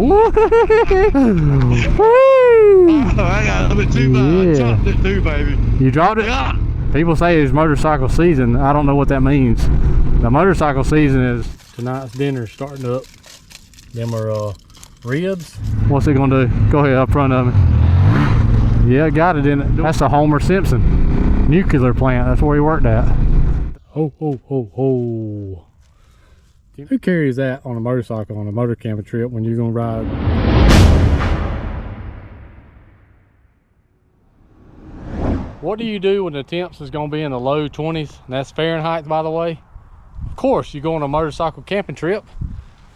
I got it too, I dropped it too, baby. You dropped it? Yeah. People say it's motorcycle season. I don't know what that means. The motorcycle season is tonight's dinner starting up. Them are ribs. What's it gonna do? Go ahead up front of me. Yeah, got it in it. That's the Homer Simpson nuclear plant. That's where he worked at. Oh, oh, oh, oh. Who carries that on a motorcycle on a motor camping trip when you're gonna ride? What do you do when the temps is gonna be in the low 20s? And that's Fahrenheit, by the way. Of course, you go on a motorcycle camping trip.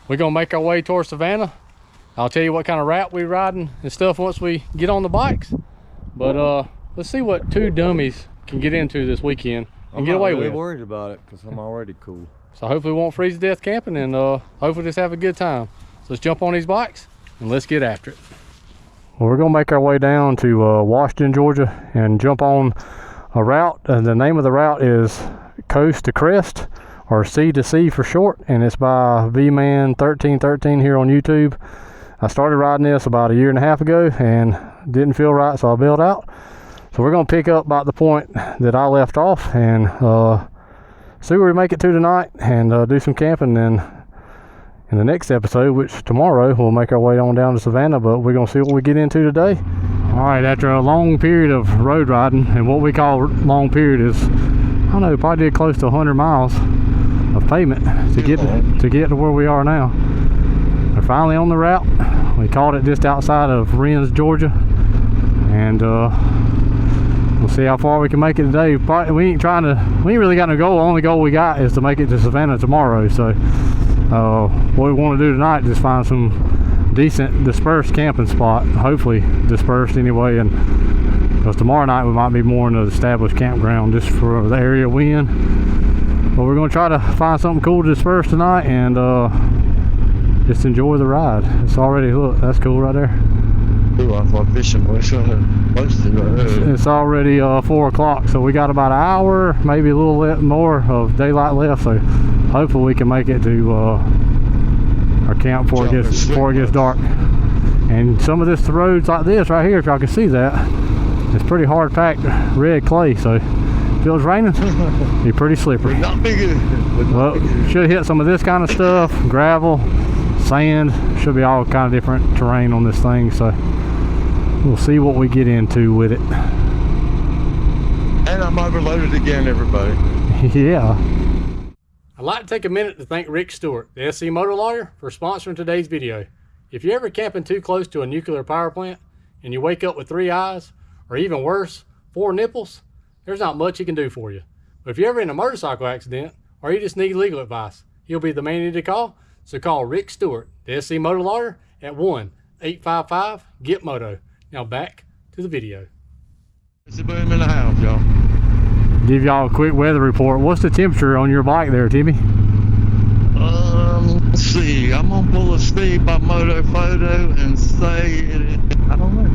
We're gonna make our way towards Savannah. I'll tell you what kind of route we're riding and stuff once we get on the bikes. But let's see what two dummies can get into this weekend and get away with. I'm not really worried about it because I'm already cool. So hopefully we won't freeze to death camping, and hopefully just have a good time. So let's jump on these bikes and let's get after it. Well, we're gonna make our way down to Washington, Georgia, and jump on a route. And the name of the route is Coast to Crest, or C to C for short, and it's by VMan1313 here on YouTube. I started riding this about a year and a half ago and didn't feel right, so I bailed out. So we're gonna pick up about the point that I left off and see where we make it to tonight, and do some camping. Then in the next episode, which tomorrow, we'll make our way on down to Savannah, but we're gonna see what we get into today. All right, after a long period of road riding, and what we call long period is, I don't know, probably did close to 100 miles of pavement to get to where we are now. We're finally on the route. We caught it just outside of Rennes, Georgia, and we'll see how far we can make it today. We ain't really got no goal. The only goal we got is to make it to Savannah tomorrow. So what we want to do tonight is just find some decent dispersed camping spot, hopefully dispersed anyway, and because tomorrow night we might be more in an established campground just for the area we in. But we're going to try to find something cool to disperse tonight and just enjoy the ride. It's already, look, that's cool right there. Ooh, I thought fishing was posted right there. It's already 4 o'clock, so we got about an hour, maybe a little bit more of daylight left. So hopefully we can make it to our camp before it gets dark. And some of this roads like this right here, if y'all can see that, it's pretty hard packed red clay. So if it was raining, it'd be pretty slippery. Not big. Well, should hit some of this kind of stuff, gravel, sand, should be all kind of different terrain on this thing. So we'll see what we get into with it. And I'm overloaded again, everybody. Yeah. I'd like to take a minute to thank Rick Stewart, the SC Motor Lawyer, for sponsoring today's video. If you're ever camping too close to a nuclear power plant and you wake up with 3 eyes, or even worse, 4 nipples, there's not much he can do for you. But if you're ever in a motorcycle accident, or you just need legal advice, he'll be the man you need to call. So call Rick Stewart, the SC Motor Lawyer, at 1-855-GET-MOTO. Now back to the video. It's a boom in the house, y'all. Give y'all a quick weather report. What's the temperature on your bike there, Timmy? Let's see. I'm gonna pull a speed by Moto Photo and say I don't know.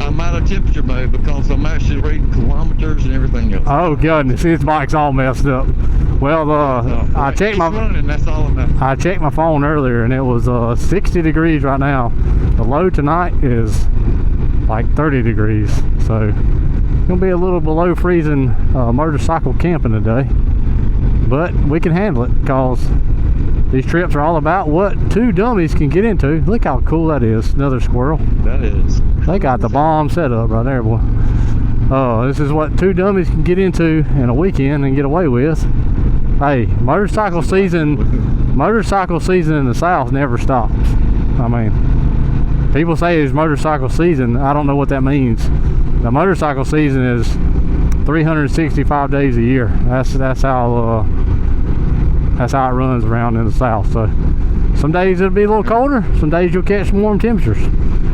I'm out of temperature mode because I'm actually reading kilometers and everything else. Oh goodness, his bike's all messed up. Well, I checked my phone earlier and it was 60 degrees right now. The low tonight is like 30 degrees, so it's gonna be a little below freezing motorcycle camping today, but we can handle it because these trips are all about what 2 dummies can get into. Look how cool that is. Another squirrel. That is. They got the bomb set up right there, boy. This is what 2 dummies can get into in a weekend and get away with. Hey, motorcycle season in the South never stops. I mean, people say it's motorcycle season. I don't know what that means. The motorcycle season is 365 days a year. That's how it runs around in the South. So some days it'll be a little colder, some days you'll catch some warm temperatures.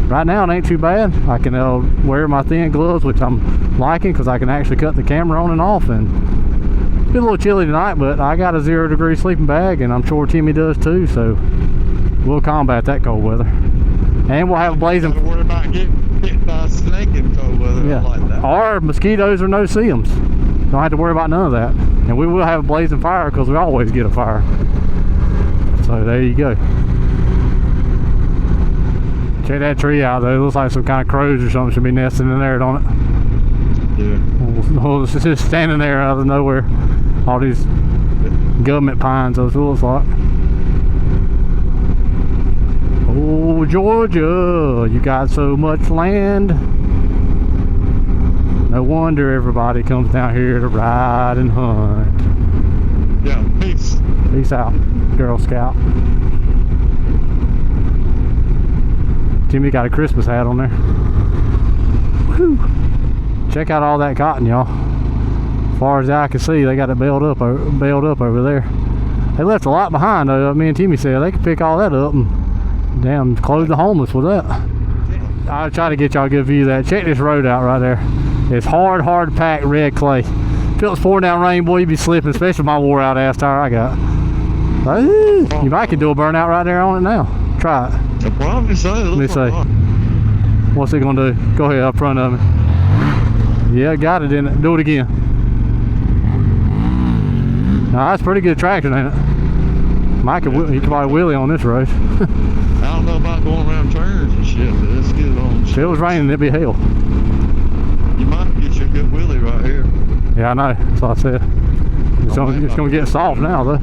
Right now it ain't too bad. I can wear my thin gloves, which I'm liking because I can actually cut the camera on and off, and it'll be a little chilly tonight, but I got a 0 degree sleeping bag and I'm sure Timmy does too, so we'll combat that cold weather. And we'll have a blazing. Don't worry about getting hit by a snake in cold weather. Yeah. Like that. Or mosquitoes or no-see-ums. Don't have to worry about none of that. And we will have a blazing fire because we always get a fire. So there you go. Check that tree out though. It looks like some kind of crows or something should be nesting in there, don't it? Yeah. Well, it's just standing there out of nowhere. All these government pines, those looks like. Oh, Georgia, you got so much land. No wonder everybody comes down here to ride and hunt. Yeah, peace. Peace out, Girl Scout. Jimmy got a Christmas hat on there. Woo. Check out all that cotton, y'all. As far as the eye can see, they got it baled up over there. They left a lot behind though. Me and Timmy said they could pick all that up and damn clothe the homeless with that. I'll try to get y'all a good view of that. Check this road out right there. It's hard packed red clay. If it was pouring down rain, boy, you'd be slipping, especially my wore out ass tire I got. You might can do a burnout right there on it now. Try it. Probably so. Let me see. What's it gonna do? Go ahead up front of me. Yeah, got it in it. Do it again. Now that's pretty good traction, ain't it? Mike, he could probably wheelie on this road. I don't know about going around turns and shit, but it's good on. If it was raining, it'd be hell. You might get you a good wheelie right here. Yeah, I know. That's what I said. It's gonna get soft now, though.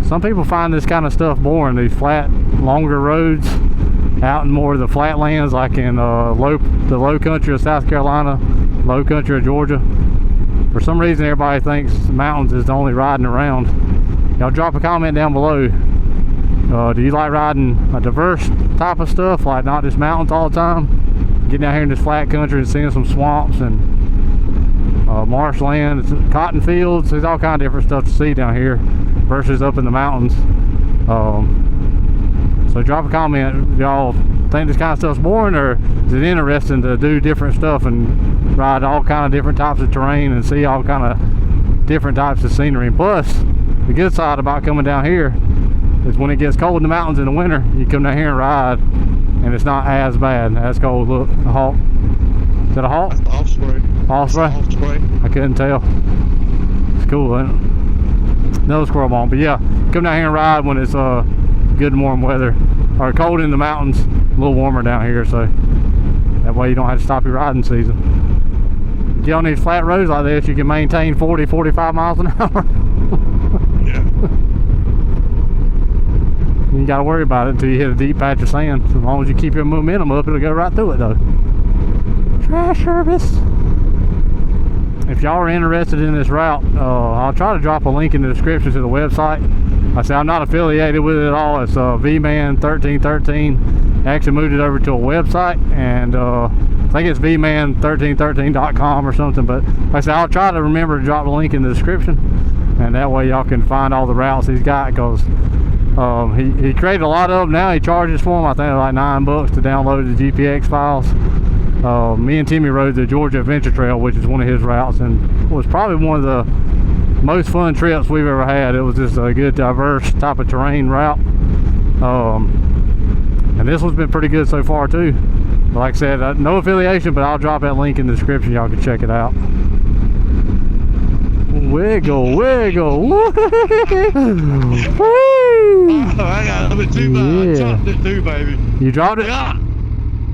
Some people find this kind of stuff boring. These flat, longer roads out in more of the flatlands, like in the low country of South Carolina, low country of Georgia. For some reason, everybody thinks mountains is the only riding around. Y'all drop a comment down below. Do you like riding a diverse type of stuff, like not just mountains all the time? Getting out here in this flat country and seeing some swamps and marshland, cotton fields. There's all kind of different stuff to see down here versus up in the mountains. So drop a comment. Y'all think this kind of stuff's boring, or is it interesting to do different stuff and ride all kind of different types of terrain and see all kind of different types of scenery? And plus, the good side about coming down here is when it gets cold in the mountains in the winter, you come down here and ride and it's not as bad, as cold. Look, a hawk. Is that a hawk? That's the Osprey. Osprey? Osprey. I couldn't tell. It's cool, ain't it? Another squirrel bone. But yeah, come down here and ride when it's good and warm weather, or cold in the mountains, a little warmer down here, so that way you don't have to stop your riding season. Get on these flat roads like this, you can maintain 40-45 miles an hour. Yeah. You ain't got to worry about it until you hit a deep patch of sand. So as long as you keep your momentum up, it'll go right through it though. Trash service. If y'all are interested in this route, I'll try to drop a link in the description to the website. I say I'm not affiliated with it at all. It's VMan1313. Actually moved it over to a website, and I think it's VMan1313.com or something. But like I say, I'll try to remember to drop the link in the description, and that way y'all can find all the routes he's got, because he created a lot of them. Now he charges for them. I think like $9 to download the GPX files. Me and Timmy rode the Georgia Adventure Trail, which is one of his routes, and was probably one of the most fun trips we've ever had. It was just a good, diverse type of terrain route, and this one's been pretty good so far too. But like I said, no affiliation, but I'll drop that link in the description. Y'all can check it out. Wiggle, wiggle, woo! I got a bit too bad. Yeah. I chopped it too, baby. You dropped it? Yeah.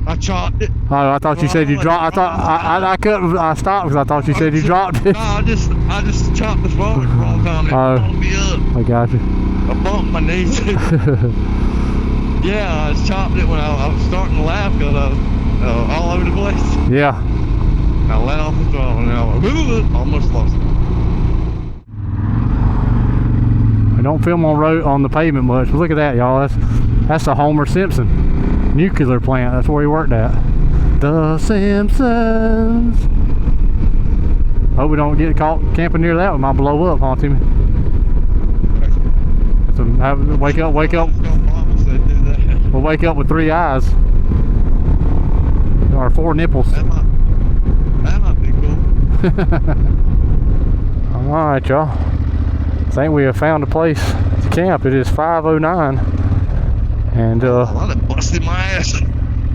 I chopped it. Oh, I thought you said you dropped. I couldn't. I stopped because I thought you said you dropped it. No, I just chopped the front at the wrong time. It bumped me up. I got you. I bumped my knees. Yeah, I just chopped it when I was starting to laugh because I was all over the place. Yeah. I let off the throttle and I went, almost lost it. I don't film on the pavement much, but look at that, y'all. That's a Homer Simpson nuclear plant. That's where he worked at. The Simpsons. Hope we don't get caught camping near that. We might blow up, huh, Timmy? Wake up. We'll wake up with 3 eyes. Or 4 nipples. That might be cool. Alright, y'all. I think we have found a place to camp. It is 5:09. And a lot of busted my ass.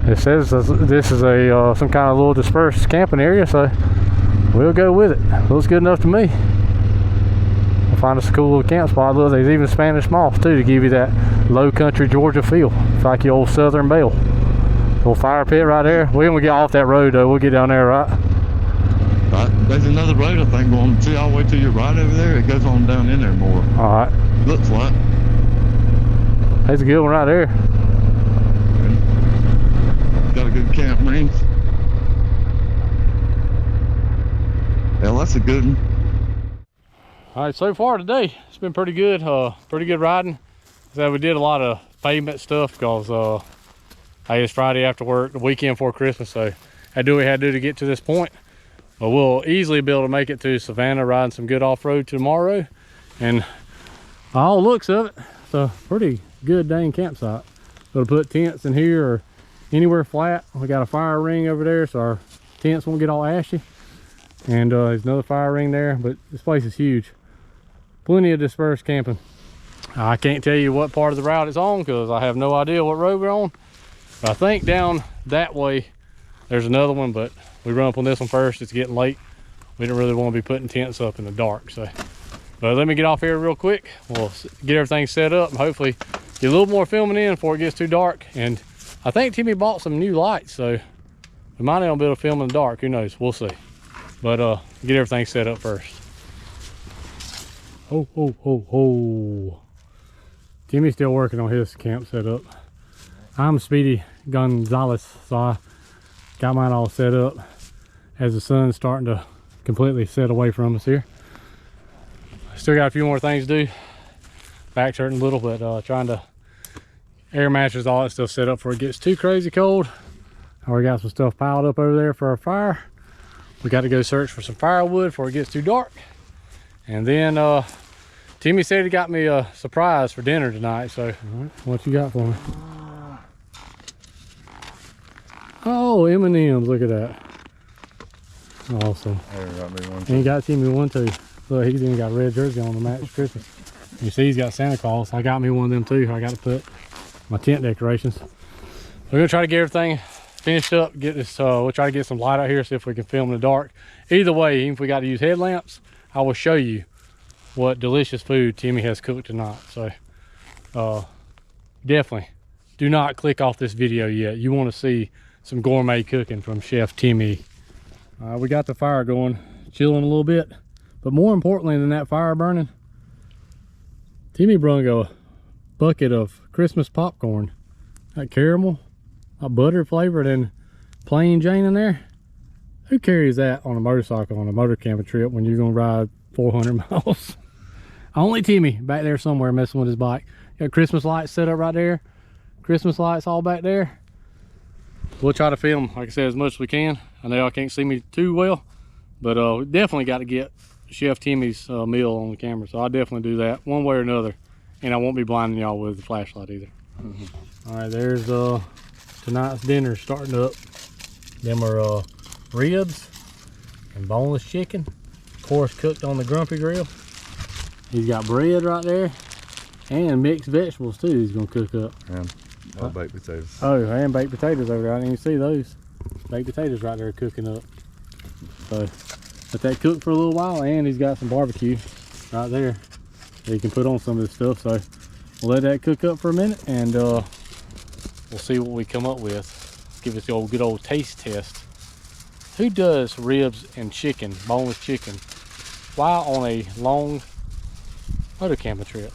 It says this is a some kind of little dispersed camping area, so we'll go with it. Looks good enough to me. We'll find us a cool little camp spot. Look, there's even Spanish moss too, to give you that low country Georgia feel. It's like your old Southern Belle. Little fire pit right there. We ain't gonna get off that road though. We'll get down there, right? There's another road I think going, see all the way to your right over there. It goes on down in there more. All right. Looks like. That's a good one right there. Got a good camp ring. Hell, that's a good one. All right, so far today, it's been pretty good. Pretty good riding. So we did a lot of pavement stuff because it's Friday after work, the weekend before Christmas, so I do what we had to do to get to this point. But we'll easily be able to make it to Savannah, riding some good off-road tomorrow. And all looks of it, it's a pretty good dang campsite. We'll put tents in here or anywhere flat. We got a fire ring over there, so our tents won't get all ashy. And there's another fire ring there, but this place is huge. Plenty of dispersed camping. I can't tell you what part of the route it's on because I have no idea what road we're on. But I think down that way there's another one, but we run up on this one first. It's getting late. We don't really want to be putting tents up in the dark. So, but let me get off here real quick. We'll get everything set up and hopefully get a little more filming in before it gets too dark. And I think Timmy bought some new lights, so we might not be able to film in the dark. Who knows? We'll see. But get everything set up first. Oh. Timmy's still working on his camp setup. I'm Speedy Gonzalez, so I got mine all set up as the sun's starting to completely set away from us here. Still got a few more things to do. Back's hurting a little, but trying to air mattress, all that stuff set up before it gets too crazy cold. We got some stuff piled up over there for our fire. We got to go search for some firewood before it gets too dark. And then Timmy said he got me a surprise for dinner tonight, so what you got for me? Oh, M&M's, look at that. Awesome. And he got Timmy one too. Look, he's even got a red jersey on to match Christmas. You see he's got Santa Claus. I got me one of them too. I got to put my tent decorations. We're gonna try to get everything finished up, get this, we'll try to get some light out here, see if we can film in the dark. Either way, even if we got to use headlamps, I will show you what delicious food Timmy has cooked tonight. So definitely do not click off this video yet. You want to see some gourmet cooking from Chef Timmy. We got the fire going, chilling a little bit, but more importantly than that fire burning, Timmy brung a bucket of Christmas popcorn. That caramel, butter flavored and plain Jane in there. Who carries that on a motorcycle on a motor camping trip when you're gonna ride 400 miles? Only Timmy back there somewhere messing with his bike. Got Christmas lights set up right there. Christmas lights all back there. We'll try to film, like I said, as much as we can. I know y'all can't see me too well, but we definitely got to get Chef Timmy's meal on the camera. So I'll definitely do that one way or another. And I won't be blinding y'all with the flashlight either. All right, there's tonight's dinner starting up. Them are ribs and boneless chicken, of course cooked on the Grumpy grill. He's got bread right there and mixed vegetables too he's gonna cook up. And baked potatoes. Oh, and baked potatoes over there. I didn't even see those. Baked potatoes right there cooking up. So let that cook for a little while, and he's got some barbecue right there that he can put on some of this stuff. So we'll let that cook up for a minute, and we'll see what we come up with. Give us the good old taste test. Who does ribs and chicken, boneless chicken, while on a long motor camping trip?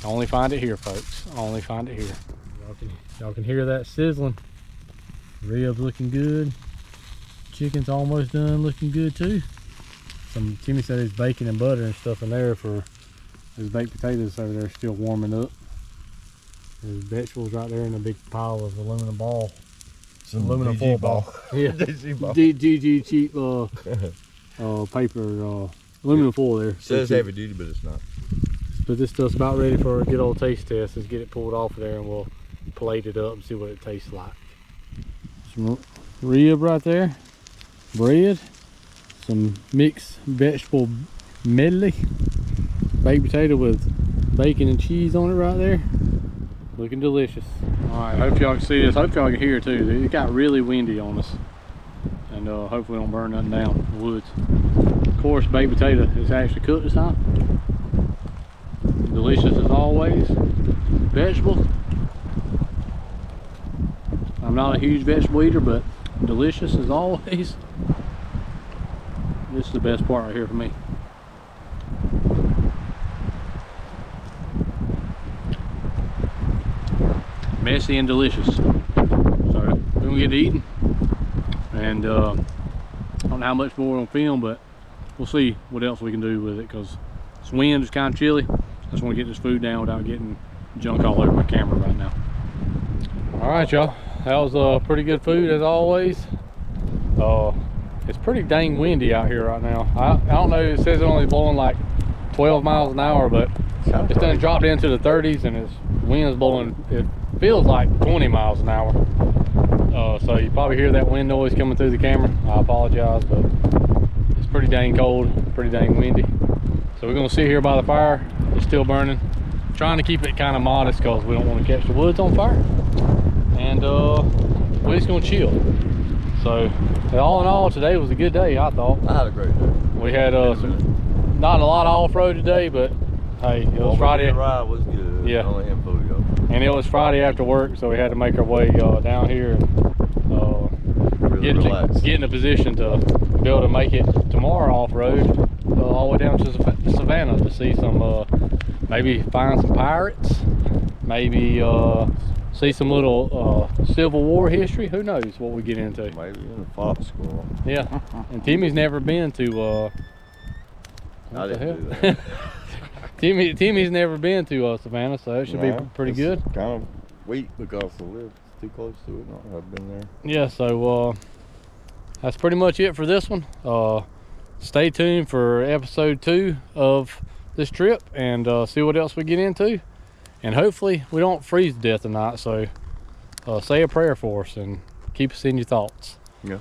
Only find it here, folks. Only find it here. Y'all can hear that sizzling. Ribs looking good. Chicken's almost done, looking good too. Timmy said there's bacon and butter and stuff in there for those baked potatoes over there still warming up. There's vegetables right there in a big pile of aluminum ball. Some aluminum DG foil ball. Yeah. DG ball. DG cheap paper, aluminum foil there. It says heavy duty, but it's not. But this stuff's about ready for a good old taste test. Let's get it pulled off of there and we'll plate it up and see what it tastes like. Some rib right there, bread, some mixed vegetable medley, baked potato with bacon and cheese on it right there. Looking delicious. All right, hope y'all can see this. Hope y'all can hear it too. It got really windy on us. And hopefully we don't burn nothing down in the woods. Of course, baked potato is actually cooked this time. Delicious as always. Vegetables. I I'm not a huge vegetable eater, but delicious as always. This is the best part right here for me. Messy and delicious. So we're gonna get to eating, and I don't know how much more on film, but we'll see what else we can do with it, because this wind is kind of chilly. I just want to get this food down without getting junk all over my camera right now. All right, y'all, that was pretty good food as always. It's pretty dang windy out here right now. I don't know, it says it's only blowing like 12 miles an hour, but it's done dropped into the 30s, and its wind's blowing, it feels like 20 miles an hour. So you probably hear that wind noise coming through the camera. I apologize, but it's pretty dang cold, pretty dang windy. So we're gonna sit here by the fire. It's still burning. Trying to keep it kind of modest because we don't want to catch the woods on fire. And we're just gonna chill. So all in all, today was a good day, I thought. I had a great day. We had not a lot of off-road today, but hey, it was Friday. The ride was good. Yeah. Only him fully go. And it was Friday after work, so we had to make our way down here and get in a position to be able to make it tomorrow off-road all the way down to Savannah to see some, maybe find some pirates, maybe see some little Civil War history. Who knows what we get into. Maybe in the Fox School. Yeah, and Timmy's never been to, I didn't do that. Timmy's never been to Savannah, so it should be pretty good. Kind of weak because the lift's too close to it. I've been there. Yeah, so that's pretty much it for this one. Stay tuned for episode 2 of this trip, and see what else we get into. And hopefully we don't freeze to death tonight, so say a prayer for us and keep us in your thoughts. Yeah,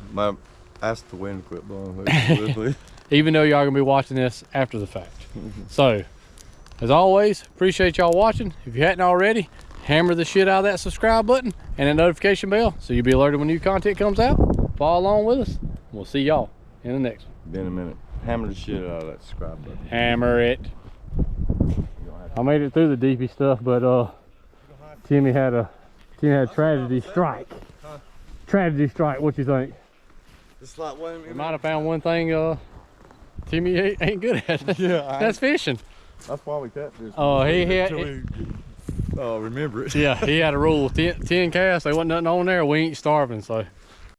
ask the wind to quit blowing. Even though y'all gonna be watching this after the fact. So, as always, appreciate y'all watching. If you hadn't already, hammer the shit out of that subscribe button and that notification bell so you'll be alerted when new content comes out. Follow along with us. We'll see y'all in the next one. Been a minute. Hammer the shit out of that subscribe button. Hammer it. I made it through the deepy stuff, but Timmy had tragedy strike. Tragedy strike. What you think? It's like when We might have found one thing Timmy ain't good at. Yeah, that's fishing. That's why we kept this. He had remember it. Yeah, he had a rule. 10 casts. There wasn't nothing on there. We ain't starving, so